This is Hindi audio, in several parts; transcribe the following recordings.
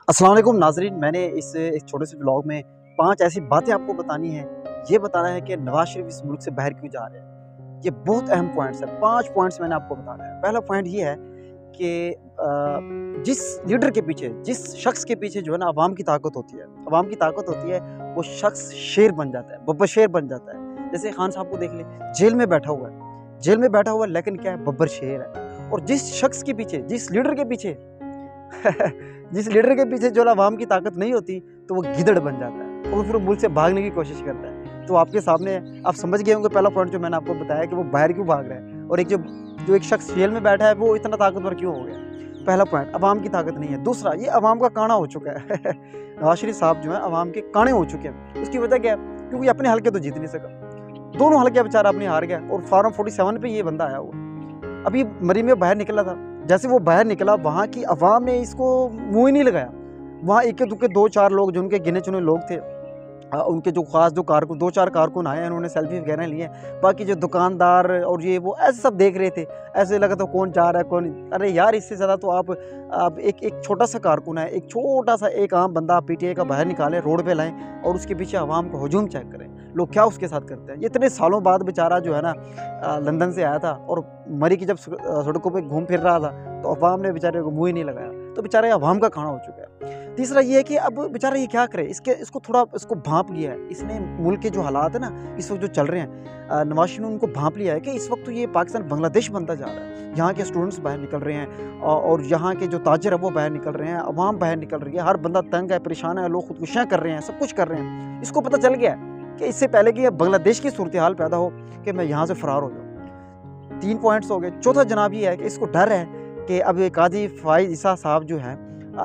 अस्सलाम वालेकुम नाज़रीन, मैंने इस छोटे से ब्लॉग में 5 ऐसी बातें आपको बतानी है। ये बताना है कि नवाज़ शरीफ इस मुल्क से बाहर क्यों जा रहे हैं। ये बहुत अहम पॉइंट्स हैं, 5 पॉइंट्स मैंने आपको बताना है। पहला पॉइंट ये है कि जिस लीडर के पीछे, जिस शख्स के पीछे जो है ना अवाम की ताकत होती है, अवाम की ताकत होती है, वो शख्स शेर बन जाता है, बब्बर शेर बन जाता है। जैसे खान साहब को देख लें, जेल में बैठा हुआ है, जेल में बैठा हुआ है, लेकिन क्या है, बब्बर शेर है। और जिस शख्स के पीछे, जिस लीडर के पीछे जिस लीडर के पीछे जो अवाम की ताकत नहीं होती, तो वो गिदड़ बन जाता है और फिर वो मुल्क से भागने की कोशिश करता है। तो आपके सामने आप समझ गए होंगे पहला पॉइंट जो मैंने आपको बताया कि वो बाहर क्यों भाग रहा है, और एक जो जो एक शख्स जेल में बैठा है वो इतना ताकतवर क्यों हो गया। पहला पॉइंट, अवाम की ताकत नहीं है। दूसरा, ये अवाम का काना हो चुका है। नवाज शरीफ साहब जो है अवाम के काने हो चुके हैं। उसकी वजह क्या है? क्योंकि अपने हल्के तो जीत नहीं सका, दोनों हल्के बेचारा अपने हार गया, और फार्म 47 पे ये बंदा आया हुआ। अभी मरी में बाहर निकला था, जैसे वो बाहर निकला, वहाँ की आवाम ने इसको मुँह ही नहीं लगाया। वहाँ इक्के दुक्के 2-4 लोग जो उनके गिने चुने लोग थे, उनके जो खास जो कारकुन 2-4 कारकुन आए, उन्होंने सेल्फी वगैरह लिए। बाकी जो दुकानदार और ये वो ऐसे सब देख रहे थे, ऐसे लगा था कौन जा रहा है कौन। अरे यार, इससे ज़्यादा तो आप एक छोटा सा कारकुन है, एक छोटा सा एक आम बंदा पीटीआई का बाहर निकालें, रोड पे लाएं और उसके पीछे आवाम का हुजूम चेक करें, लोग क्या उसके साथ करते हैं। इतने सालों बाद बेचारा जो है ना लंदन से आया था, और मरी की जब सड़कों पे घूम फिर रहा था, तो अवाम ने बेचारे को मुँह ही नहीं लगाया। तो बेचारा अवाम का खाना हो चुका है। तीसरा ये है कि अब बेचारा ये क्या करे, इसको थोड़ा इसको भांप लिया है इसने। मुल्क के जो हालात है ना इस वक्त जो चल रहे हैं, नवाज शरीफ ने उनको भांप लिया है कि इस वक्त तो ये पाकिस्तान बांग्लादेश बनता जा रहा है। यहाँ के स्टूडेंट्स बाहर निकल रहे हैं, और यहाँ के जो ताजर है वो बाहर निकल रहे हैं, अवाम बाहर निकल रही है, हर बंदा तंग है, परेशान है, लोग खुदकुशियाँ कर रहे हैं, सब कुछ कर रहे हैं। इसको पता चल गया है कि इससे पहले कि बांग्लादेश की सूरत हाल पैदा हो कि मैं यहाँ से फरार हो जाऊँ। 3 पॉइंट्स हो गए। चौथा जनाब ये है कि इसको डर है कि अब ये काजी फ़ाइज़ ईसा साहब जो हैं,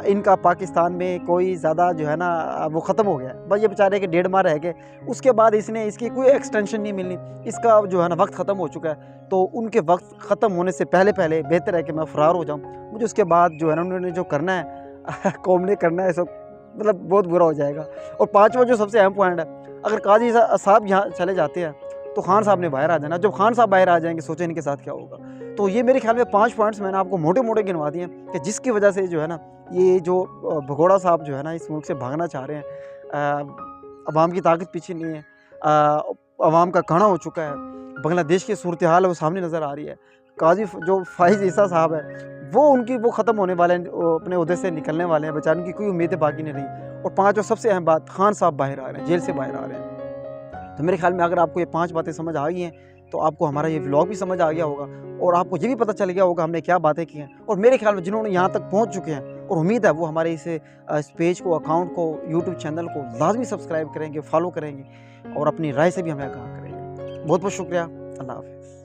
इनका पाकिस्तान में कोई ज़्यादा जो है ना वो ख़त्म हो गया है। बस ये बेचारे के 1.5 माह रह गए, उसके बाद इसकी कोई एक्सटेंशन नहीं मिलनी, इसका जो है ना वक्त ख़त्म हो चुका है। तो उनके वक्त ख़त्म होने से पहले पहले बेहतर है कि मैं फ़रार हो जाऊँ। मुझे उसके बाद जो है ना उन्होंने जो करना है कौम ने करना है, सब मतलब बहुत बुरा हो जाएगा। और 5वां जो सबसे अहम पॉइंट है, अगर काजी साहब यहाँ चले जाते हैं तो खान साहब ने बाहर आ जाना। जब खान साहब बाहर आ जाएंगे, सोचें इनके साथ क्या होगा। तो ये मेरे ख्याल में 5 पॉइंट्स मैंने आपको मोटे मोटे गिनवा दिए कि जिसकी वजह से जो है ना ये जो भगोड़ा साहब जो है ना इस मुल्क से भागना चाह रहे हैं। अवाम की ताकत पीछे नहीं है, अवाम का काना हो चुका है, बांग्लादेश की सूरत हाल है वो सामने नज़र आ रही है। काजी जो फ़ाइज़ ईसा साहब है वो ख़त्म होने वाले हैं, अपने ओहदे से निकलने वाले हैं, बेचारे की कोई उम्मीदें बाकी नहीं रही। और 5 और सबसे अहम बात, खान साहब बाहर आ रहे हैं, जेल से बाहर आ रहे हैं। तो मेरे ख्याल में अगर आपको ये 5 बातें समझ आ गई हैं, तो आपको हमारा ये व्लॉग भी समझ आ गया होगा, और आपको ये भी पता चल गया होगा हमने क्या बातें की हैं। और मेरे ख्याल में जिन्होंने यहाँ तक पहुँच चुके हैं, और उम्मीद है वो हमारे इस पेज को, अकाउंट को, यूट्यूब चैनल को लाज़मी सब्सक्राइब करेंगे, फॉलो करेंगे, और अपनी राय से भी हमें आगाह करेंगे। बहुत बहुत शुक्रिया। अल्लाह हाफ़िज़।